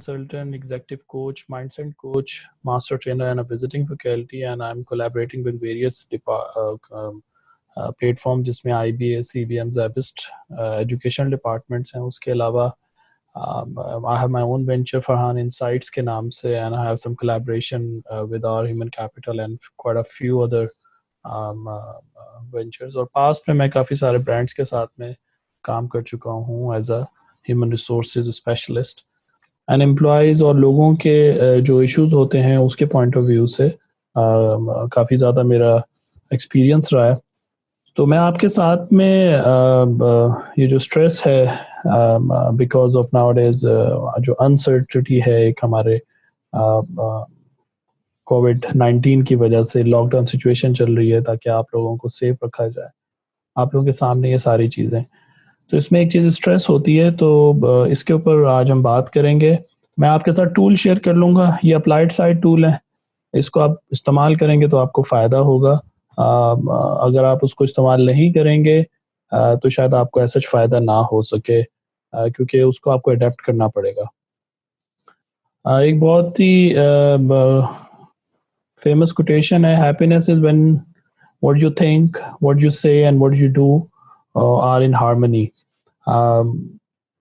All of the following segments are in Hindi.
consultant, executive coach, mindset coach, master trainer, and a visiting faculty. And I'm collaborating with various platform जिसमें IBA, CBM, Zabist, educational departments हैं. उसके अलावा I have my own venture Farhan Insights के नाम से, and I have some collaboration with our human capital and quite a few other ventures. और past में मैं काफ़ी सारे brands के साथ में काम कर चुका हूँ as a human resources specialist. And employees और लोगों के जो इश्यूज होते हैं उसके पॉइंट ऑफ व्यू से काफ़ी ज़्यादा मेरा एक्सपीरियंस रहा है. तो मैं आपके साथ में ये जो स्ट्रेस है बिकॉज ऑफ नाउअडेज जो अनसर्टिनिटी है एक हमारे कोविड-19 की वजह से लॉकडाउन सिचुएशन चल रही है ताकि आप लोगों को सेफ रखा जाए. आप लोगों के सामने ये सारी चीज़ें, तो इसमें एक चीज़ स्ट्रेस होती है. तो इसके ऊपर आज हम बात करेंगे. मैं आपके साथ टूल शेयर कर लूँगा. ये अप्लाइड साइड टूल है, इसको आप इस्तेमाल करेंगे तो आपको फ़ायदा होगा. अगर आप उसको इस्तेमाल नहीं करेंगे तो शायद आपको ऐसा फ़ायदा ना हो सके क्योंकि उसको आपको अडेप्ट करना पड़ेगा. एक बहुत ही फेमस कोटेशन है, happiness is when what you think, what you say and what you do are in harmony.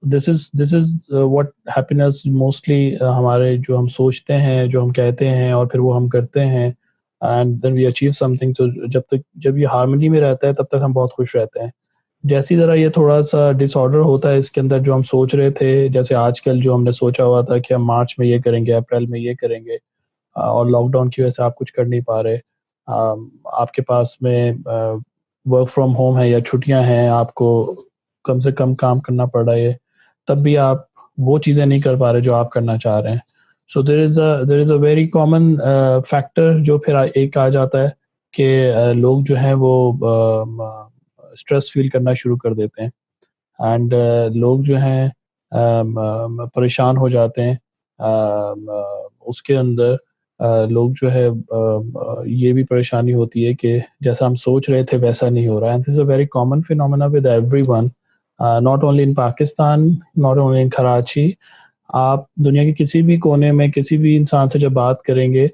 This is what happiness mostly हमारे जो हम सोचते हैं, जो हम कहते हैं और फिर वो हम करते हैं and then we achieve something. तो जब ये हार्मनी में रहता है तब तक हम बहुत खुश रहते हैं. जैसी ज़रा ये थोड़ा सा डिसऑर्डर होता है इसके अंदर, जो हम सोच रहे थे, जैसे आजकल जो हमने सोचा हुआ था कि हम मार्च में ये करेंगे, अप्रैल में ये करेंगे और लॉकडाउन की वजह से आप कुछ कर नहीं पा रहे. आपके पास में वर्क फ्रॉम होम है या छुट्टियां हैं, आपको कम से कम काम करना पड़ रहा है, तब भी आप वो चीज़ें नहीं कर पा रहे जो आप करना चाह रहे हैं. So there is a very common factor जो फिर एक आ जाता है कि लोग जो हैं वो स्ट्रेस फील करना शुरू कर देते हैं एंड लोग जो हैं परेशान हो जाते हैं. उसके अंदर लोग जो है ये भी परेशानी होती है कि जैसा हम सोच रहे थे वैसा नहीं हो रहा है. This is a very common phenomena with everyone, not only in Pakistan, not only in Karachi. आप दुनिया के किसी भी कोने में किसी भी इंसान से जब बात करेंगे,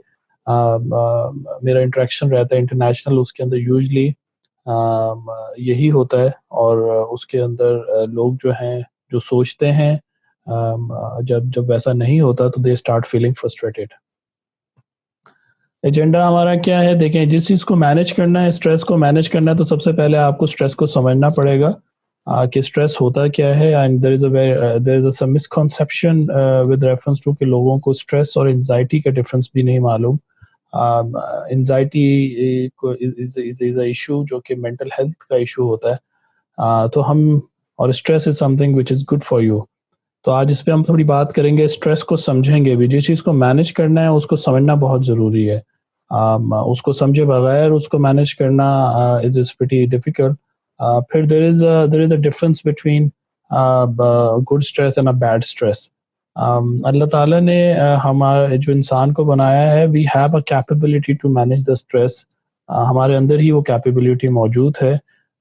मेरा इंटरेक्शन रहता है इंटरनेशनल, उसके अंदर यूजली यही होता है. और उसके अंदर लोग जो हैं जो सोचते हैं जब वैसा नहीं होता तो दे स्टार्ट फीलिंग फ्रस्ट्रेटेड. एजेंडा हमारा क्या है? देखें, जिस चीज़ को मैनेज करना है, स्ट्रेस को मैनेज करना है, तो सबसे पहले आपको स्ट्रेस को समझना पड़ेगा कि स्ट्रेस होता क्या है. And there is a misconception with reference to कि लोगों को स्ट्रेस और एंजाइटी का डिफरेंस भी नहीं मालूम. एंजाइटी इज़ अ इशू जो कि मेंटल हेल्थ का इशू होता है. तो हम और stress is something which is good for you. तो आज इस पे हम थोड़ी बात करेंगे, स्ट्रेस को समझेंगे भी. जिस चीज़ को मैनेज करना है उसको समझना बहुत ज़रूरी है. उसको समझे बगैर उसको मैनेज करना इज़ प्रीटी डिफ़िकल्ट. फिर there is a difference between good stress and a bad stress. Allah Taala ने हमारे जो इंसान को बनाया है, we have a capability to manage the stress. हमारे अंदर ही वो कैपेबिलिटी मौजूद है.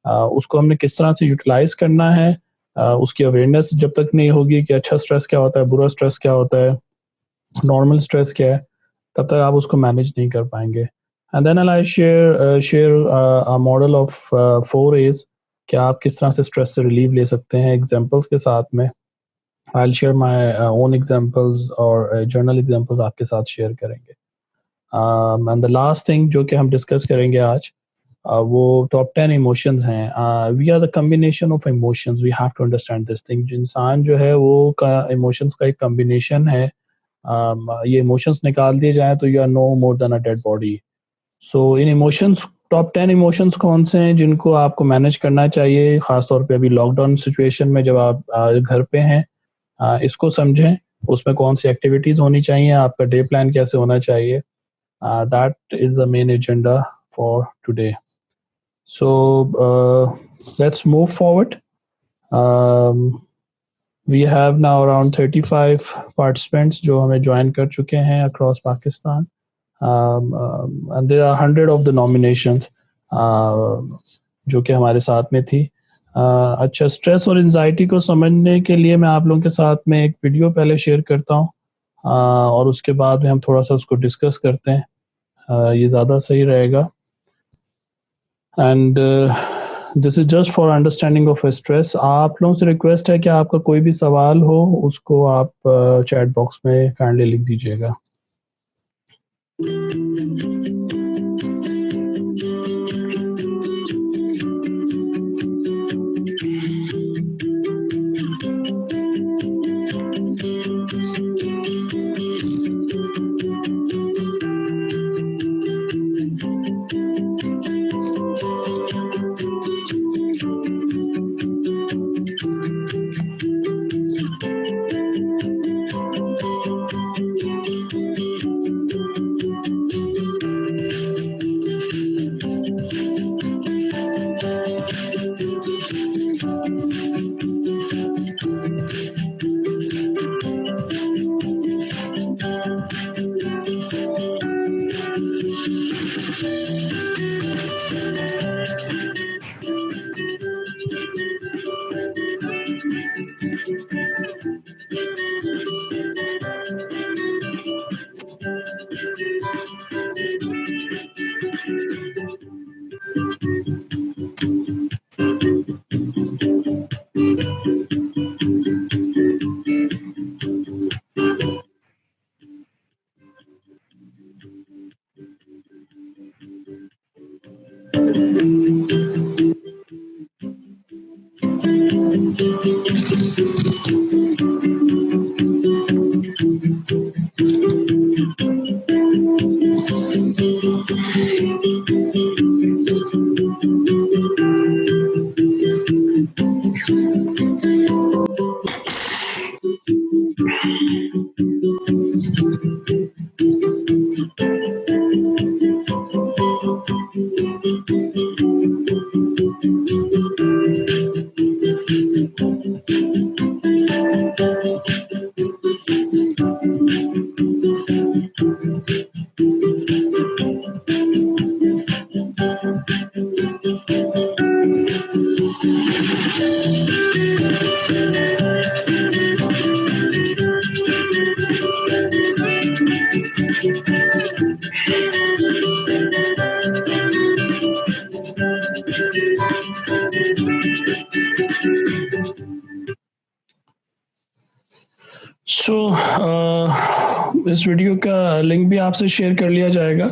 उसको हमने किस तरह से यूटिलाइज़ करना है, उसकी अवेयरनेस जब तक नहीं होगी कि अच्छा स्ट्रेस क्या होता है, बुरा स्ट्रेस क्या होता है, नॉर्मल स्ट्रेस क्या है, तब तक आप उसको मैनेज नहीं कर पाएंगे. And then I share a model of 4 A's कि आप किस तरह से स्ट्रेस से रिलीव ले सकते हैं एग्जांपल्स के साथ में. I will share my own examples और जर्नल एग्जांपल्स आपके साथ शेयर करेंगे. एंड द लास्ट थिंग जो कि हम डिस्कस करेंगे आज, वो टॉप 10 इमोशंस हैं. We are the combination of emotions, we have to understand this thing. इंसान जो है वो इमोशंस का एक कम्बिनेशन है. ये इमोशंस निकाल दिए जाएं तो you are no more than a dead body. So in emotions, top 10 emotions कौन से हैं जिनको आपको मैनेज करना चाहिए, ख़ासतौर पे अभी लॉकडाउन सिचुएशन में जब आप घर पे हैं. इसको समझें, उसमें कौन सी एक्टिविटीज़ होनी चाहिए, आपका डे प्लान कैसे होना चाहिए. That is the main agenda for today. So let's move forward. We have now around 35 participants जो हमें join कर चुके हैं across Pakistan. And there are 100 of the nominations जो कि हमारे साथ में थी. अच्छा, स्ट्रेस और एंजाइटी को समझने के लिए मैं आप लोगों के साथ में एक वीडियो पहले शेयर करता हूँ. और उसके बाद में हम थोड़ा सा उसको डिस्कस करते हैं, ये ज़्यादा सही रहेगा। And this is just for understanding of stress. आप लोगों से रिक्वेस्ट है कि आपका कोई भी सवाल हो उसको आप चैट बॉक्स में काइंडली लिख दीजिएगा। सो इस वीडियो का लिंक भी आपसे शेयर कर लिया जाएगा।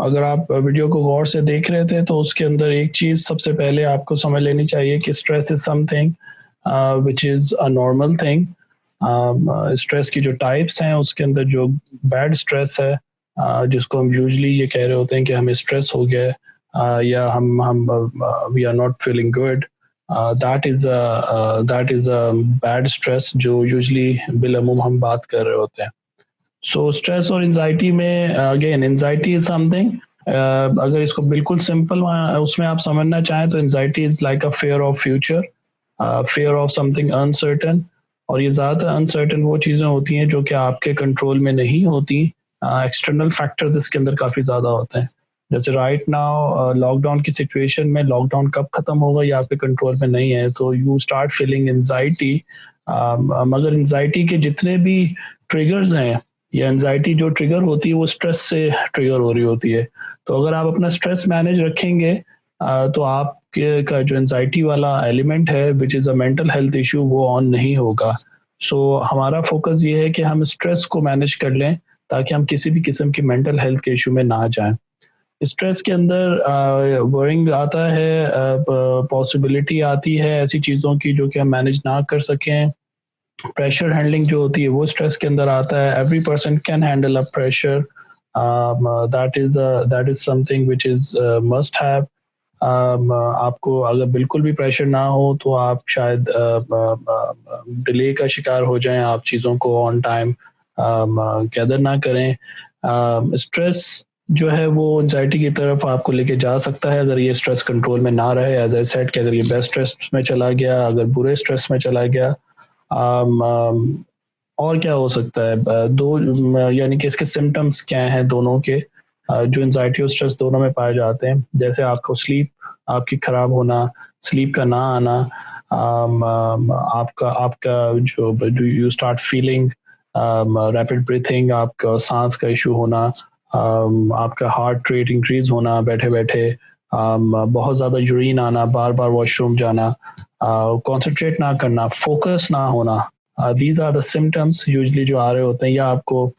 अगर आप वीडियो को गौर से देख रहे थे तो उसके अंदर एक चीज़ सबसे पहले आपको समझ लेनी चाहिए कि stress is something which is a normal thing. Stress की जो टाइप्स हैं उसके अंदर जो बैड स्ट्रेस है, जिसको हम यूजली ये कह रहे होते हैं कि हमें स्ट्रेस हो गया है, या हम we are not feeling good, that is a bad stress जो यूजली बिलअमूम हम बात कर रहे होते हैं। सो स्ट्रेस और एंजाइटी में अगेन एंजाइटी इज समथिंग, अगर इसको बिल्कुल सिंपल उसमें आप समझना चाहें तो anxiety is like a fear of future, fear of something uncertain. और ये ज़्यादातर अनसर्टन वो चीज़ें होती हैं जो कि आपके कंट्रोल में नहीं होती, एक्सटर्नल फैक्टर्स इसके अंदर काफ़ी ज़्यादा होते हैं। जैसे राइट नाउ लॉकडाउन की सिचुएशन में लॉकडाउन कब ख़त्म होगा ये आपके कंट्रोल में नहीं है, तो यू स्टार्ट फीलिंग एंजाइटी। मगर एंजाइटी के जितने भी ट्रिगर्स हैं, ये एंजाइटी जो ट्रिगर होती है वो स्ट्रेस से ट्रिगर हो रही होती है। तो अगर आप अपना स्ट्रेस मैनेज रखेंगे तो आपके का जो एंजाइटी वाला एलिमेंट है which is a mental health issue वो ऑन नहीं होगा। सो हमारा फोकस ये है कि हम स्ट्रेस को मैनेज कर लें ताकि हम किसी भी किस्म की मेंटल हेल्थ के इशू में ना जाएं। स्ट्रेस के अंदर वरिंग आता है, पॉसिबिलिटी आती है ऐसी चीज़ों की जो कि हम मैनेज ना कर सकें। प्रेशर हैंडलिंग जो होती है वो स्ट्रेस के अंदर आता है। Every person can handle a pressure, that is something which is must have. आपको अगर बिल्कुल भी प्रेशर ना हो तो आप शायद डिले का शिकार हो जाएं, आप चीज़ों को ऑन टाइम गैदर ना करें। स्ट्रेस जो है वो एंजाइटी की तरफ आपको लेके जा सकता है अगर ये स्ट्रेस कंट्रोल में ना रहे। एज आई सेड कि अगर ये बेस्ट स्ट्रेस में चला गया, अगर बुरे स्ट्रेस में चला गया, और क्या हो सकता है, दो यानी कि इसके सिम्टम्स क्या हैं दोनों के, जो एंजाइटी और स्ट्रेस दोनों में पाए जाते हैं। जैसे आपको स्लीप आपकी खराब होना, स्लीप का ना आना, आपका आपका जो you start feeling rapid breathing, आपका सांस का इशू होना, आपका हार्ट रेट इंक्रीज होना बैठे बैठे, बहुत ज़्यादा यूरिन आना, बार बार वॉशरूम जाना, कंसंट्रेट ना करना, फोकस ना होना, these are the symptoms usually जो आ रहे होते हैं। या आपको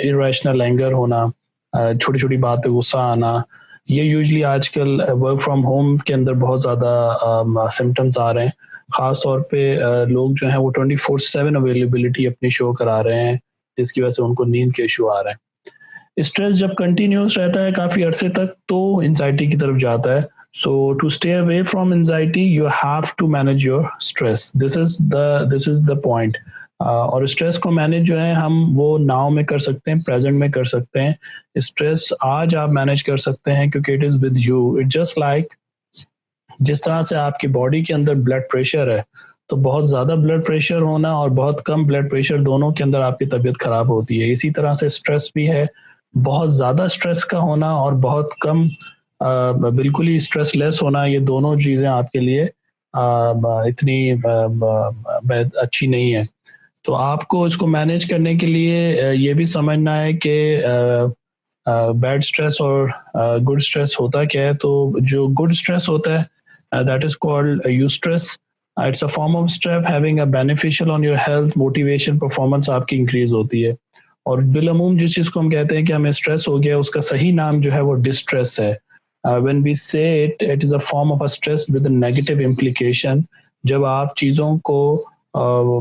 इरेशनल एंगर होना, छोटी छोटी बात पे गुस्सा आना, ये यूजली आजकल वर्क फ्रॉम होम के अंदर बहुत ज़्यादा सिम्टम्स आ रहे हैं। ख़ास तौर पे लोग जो हैं वो 24/7 अवेलेबिलिटी अपनी शो करा रहे हैं, जिसकी वजह से उनको नींद के इशू आ रहे हैं। स्ट्रेस जब कंटिन्यूस रहता है काफ़ी अरसे तक तो एंजाइटी की तरफ जाता है। So to stay away from anxiety you have to manage your stress, this is the point. और स्ट्रेस को मैनेज जो है हम वो नाउ में कर सकते हैं, प्रेजेंट में कर सकते हैं। स्ट्रेस आज आप मैनेज कर सकते हैं क्योंकि it is with you. It just like जिस तरह से आपकी बॉडी के अंदर ब्लड प्रेशर है, तो बहुत ज़्यादा ब्लड प्रेशर होना और बहुत कम ब्लड प्रेशर, दोनों के अंदर आपकी तबीयत ख़राब होती है। इसी तरह से स्ट्रेस भी है, बहुत ज़्यादा स्ट्रेस का होना और बहुत कम बिल्कुल ही स्ट्रेस लेस होना, ये दोनों चीज़ें आपके लिए इतनी अच्छी नहीं है। तो आपको इसको मैनेज करने के लिए ये भी समझना है कि बैड स्ट्रेस और गुड स्ट्रेस होता क्या है। तो जो गुड स्ट्रेस होता है that is called eustress. It's a form of stress having a beneficial on your health, motivation, performance आपकी इंक्रीज होती है। और बिलअमूम जिस चीज़ को हम कहते हैं कि हमें स्ट्रेस हो गया, उसका सही नाम जो है वो डिस्ट्रेस है। व्हेन वी से it is a form of a stress with negative implication. जब आप चीज़ों को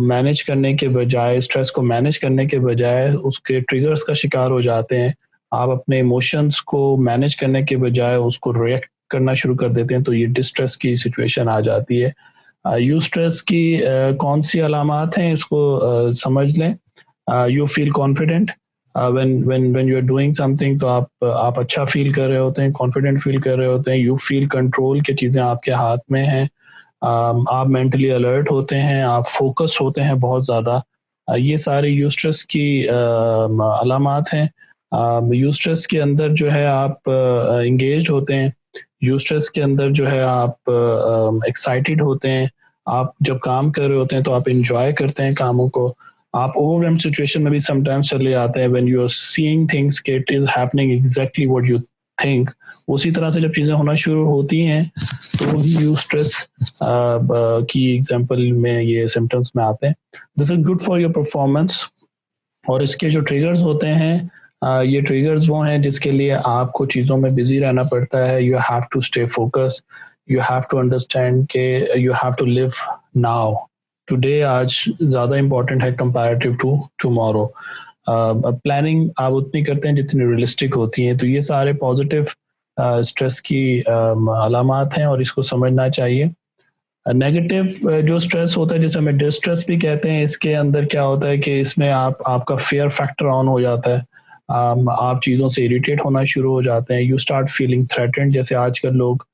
मैनेज करने के बजाय, स्ट्रेस को मैनेज करने के बजाय उसके ट्रिगर्स का शिकार हो जाते हैं, आप अपने इमोशंस को मैनेज करने के बजाय उसको रिएक्ट करना शुरू कर देते हैं, तो ये डिस्ट्रेस की सिचुएशन आ जाती है। यू स्ट्रेस की कौन सी अलामात हैं, इसको समझ लें। You feel confident when you are doing something, तो आप अच्छा फील कर रहे होते हैं, कॉन्फिडेंट फील कर रहे होते हैं। यू फील कंट्रोल की चीज़ें आपके हाथ में हैं। आप मेंटली अलर्ट होते हैं, आप फोकस होते हैं बहुत ज़्यादा। ये सारे यूस्ट्रेस की अलामात हैं। यूस्ट्रेस के अंदर जो है आप इंगेज होते हैं, यूस्ट्रेस के अंदर जो है आप एक्साइटेड होते हैं, आप जब काम कर रहे होते हैं तो आप इंजॉय करते हैं कामों को। आप ओवरवेल्म सिचुएशन में भी समटाइम्स चले जाते हैं when you are seeing things कि it is happening exactly what you think. उसी तरह से जब चीज़ें होना शुरू होती हैं तो ही यू स्ट्रेस की एग्जांपल में ये सिम्टम्स में आते हैं। This is good for your performance. और इसके जो ट्रिगर्स होते हैं, ये ट्रिगर्स वो हैं जिसके लिए आपको चीज़ों में बिजी रहना पड़ता है। You have to stay focus, you have to understand के you have to live now. Today आज ज़्यादा इम्पोर्टेंट है कंपैरेटिव टू टुमारो। प्लानिंग आप उतनी करते हैं जितनी रियलिस्टिक होती हैं। तो ये सारे पॉजिटिव स्ट्रेस की अलामात हैं और इसको समझना चाहिए। नेगेटिव जो स्ट्रेस होता है, जिसे हमें डिस्ट्रेस भी कहते हैं, इसके अंदर क्या होता है कि इसमें आपका फेयर फैक्टर ऑन हो जाता है। आप चीज़ों से इरिटेट होना शुरू हो जाते हैं। You start feeling threatened. जैसे आजकल लोग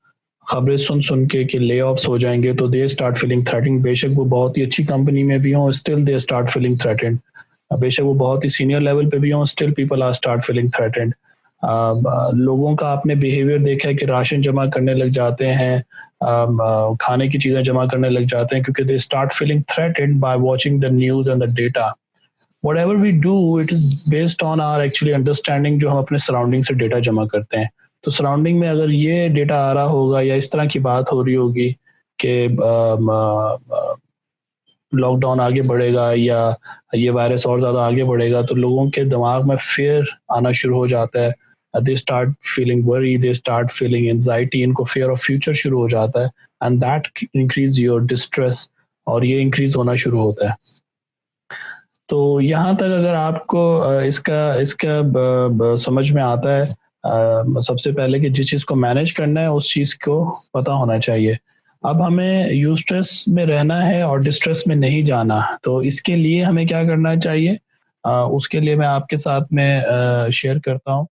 खबरें सुन सुन के कि ले ऑफ्स हो जाएंगे तो दे स्टार्ट फीलिंग थ्रेटेंड। बेशक वो बहुत ही अच्छी कंपनी में भी हों, still they start feeling threatened. बेशक वो बहुत ही सीनियर लेवल पे भी हों, still people are start feeling threatened. लोगों का आपने बिहेवियर देखा है कि राशन जमा करने लग जाते हैं, खाने की चीज़ें जमा करने लग जाते हैं क्योंकि दे start feeling threatened by watching the news and the data. Whatever we do, it is based on our actually understanding जो हम अपने सराउंडिंग से डेटा जमा करते हैं। तो सराउंडिंग में अगर ये डेटा आ रहा होगा या इस तरह की बात हो रही होगी कि लॉकडाउन आगे बढ़ेगा या ये वायरस और ज़्यादा आगे बढ़ेगा, तो लोगों के दिमाग में फियर आना शुरू हो जाता है। दे स्टार्ट फीलिंग वरी, दे स्टार्ट फीलिंग एंजाइटी, इनको फियर ऑफ फ्यूचर शुरू हो जाता है and that increase your distress, और ये इंक्रीज होना शुरू होता है। तो यहाँ तक अगर आपको इसका इसका समझ में आता है, सबसे पहले कि जिस चीज़ को मैनेज करना है उस चीज़ को पता होना चाहिए। अब हमें यूस्ट्रेस में रहना है और डिस्ट्रेस में नहीं जाना, तो इसके लिए हमें क्या करना चाहिए, उसके लिए मैं आपके साथ में शेयर करता हूँ।